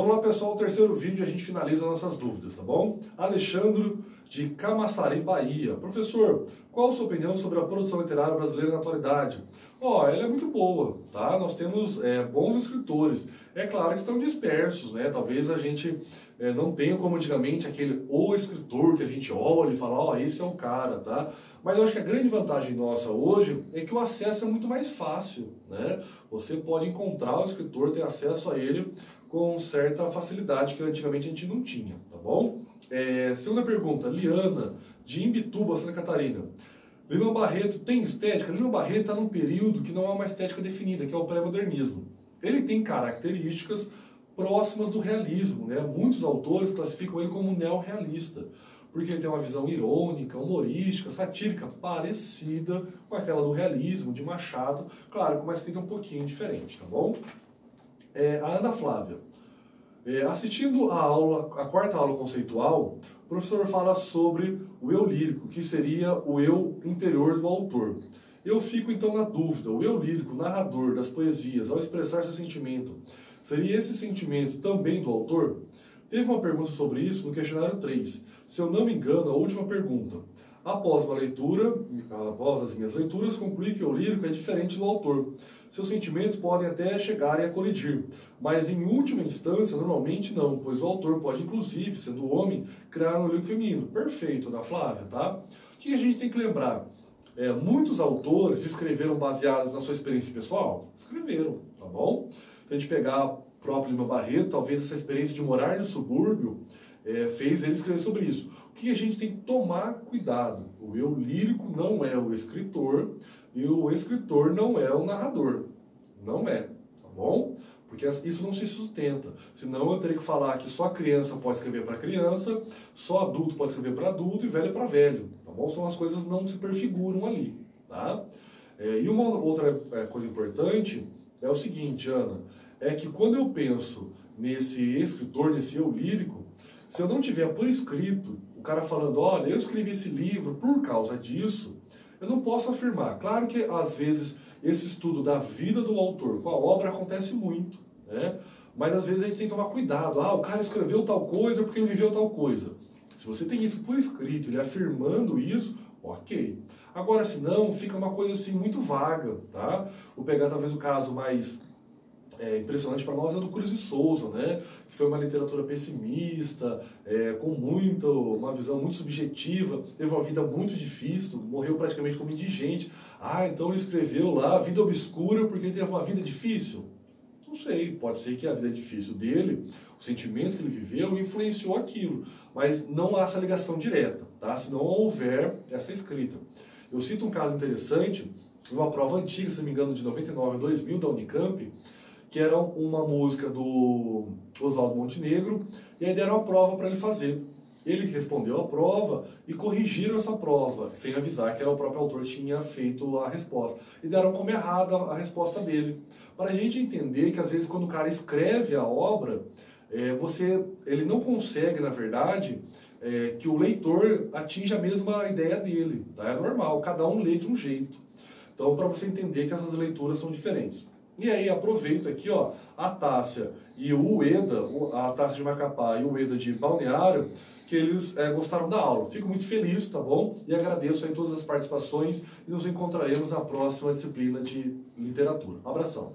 Vamos lá, pessoal, o terceiro vídeo a gente finaliza nossas dúvidas, tá bom? Alexandre de Camaçari, Bahia. Professor, qual a sua opinião sobre a produção literária brasileira na atualidade? Ela é muito boa, tá? Nós temos bons escritores. É claro que estão dispersos, né? Talvez a gente não tenha como antigamente o escritor que a gente olha e fala, esse é o cara, tá? Mas eu acho que a grande vantagem nossa hoje é que o acesso é muito mais fácil, né? Você pode encontrar o escritor, ter acesso a ele com certa facilidade que antigamente a gente não tinha, tá bom? Segunda pergunta, Liana, de Imbituba, Santa Catarina. Lima Barreto tem estética? Lima Barreto está num período que não há uma estética definida, que é o pré-modernismo. Ele tem características próximas do realismo, né? Muitos autores classificam ele como neorrealista, porque ele tem uma visão irônica, humorística, satírica, parecida com aquela do realismo, de Machado, claro, com uma escrita um pouquinho diferente, tá bom? A Ana Flávia. Assistindo a quarta aula conceitual, o professor fala sobre o eu lírico, que seria o eu interior do autor. Eu fico então na dúvida, o eu lírico, narrador das poesias, ao expressar seu sentimento, seria esse sentimento também do autor? Teve uma pergunta sobre isso no questionário 3. Se eu não me engano, a última pergunta. Após as minhas leituras, concluí que o lírico é diferente do autor. Seus sentimentos podem até chegarem a colidir, mas em última instância, normalmente não, pois o autor pode, inclusive, sendo homem, criar um lírico feminino. Perfeito, Ana Flávia, tá? O que a gente tem que lembrar? Muitos autores escreveram baseados na sua experiência pessoal? Escreveram, tá bom? Se a gente pegar o próprio Lima Barreto, talvez essa experiência de morar no subúrbio fez ele escrever sobre isso. O que a gente tem que tomar cuidado? O eu lírico não é o escritor e o escritor não é o narrador. Não é, tá bom? Porque isso não se sustenta. Senão eu teria que falar que só criança pode escrever para criança, só adulto pode escrever para adulto e velho para velho. Tá bom? Então as coisas não se prefiguram ali. Tá? E uma outra coisa importante é o seguinte, Ana, é que quando eu penso nesse escritor, nesse eu lírico, se eu não tiver por escrito o cara falando, olha, eu escrevi esse livro por causa disso, eu não posso afirmar. Claro que, às vezes, esse estudo da vida do autor com a obra acontece muito, né? Mas, às vezes, a gente tem que tomar cuidado. O cara escreveu tal coisa porque ele viveu tal coisa. Se você tem isso por escrito, ele afirmando isso, ok. Agora, se não, fica uma coisa assim muito vaga, tá? Vou pegar, talvez, o caso mais impressionante para nós é do Cruz de Souza, né? Que foi uma literatura pessimista, com uma visão muito subjetiva, teve uma vida muito difícil, morreu praticamente como indigente. Então ele escreveu lá Vida Obscura porque ele teve uma vida difícil? Não sei, pode ser que a vida difícil dele, os sentimentos que ele viveu, influenciou aquilo, mas não há essa ligação direta, tá? Se não houver essa escrita. Eu cito um caso interessante, uma prova antiga, se não me engano, de 99 a 2000 da Unicamp, que era uma música do Oswaldo Montenegro, e aí deram a prova para ele fazer. Ele respondeu a prova e corrigiram essa prova, sem avisar que era o próprio autor que tinha feito a resposta. E deram como errada a resposta dele. Para a gente entender que, às vezes, quando o cara escreve a obra, ele não consegue, na verdade, que o leitor atinja a mesma ideia dele. Tá? É normal, cada um lê de um jeito. Então, para você entender que essas leituras são diferentes. E aí aproveito aqui, a Tássia e o Ueda, a Tássia de Macapá e o Ueda de Balneário, que eles gostaram da aula. Fico muito feliz, tá bom? E agradeço aí todas as participações e nos encontraremos na próxima disciplina de literatura. Um abração.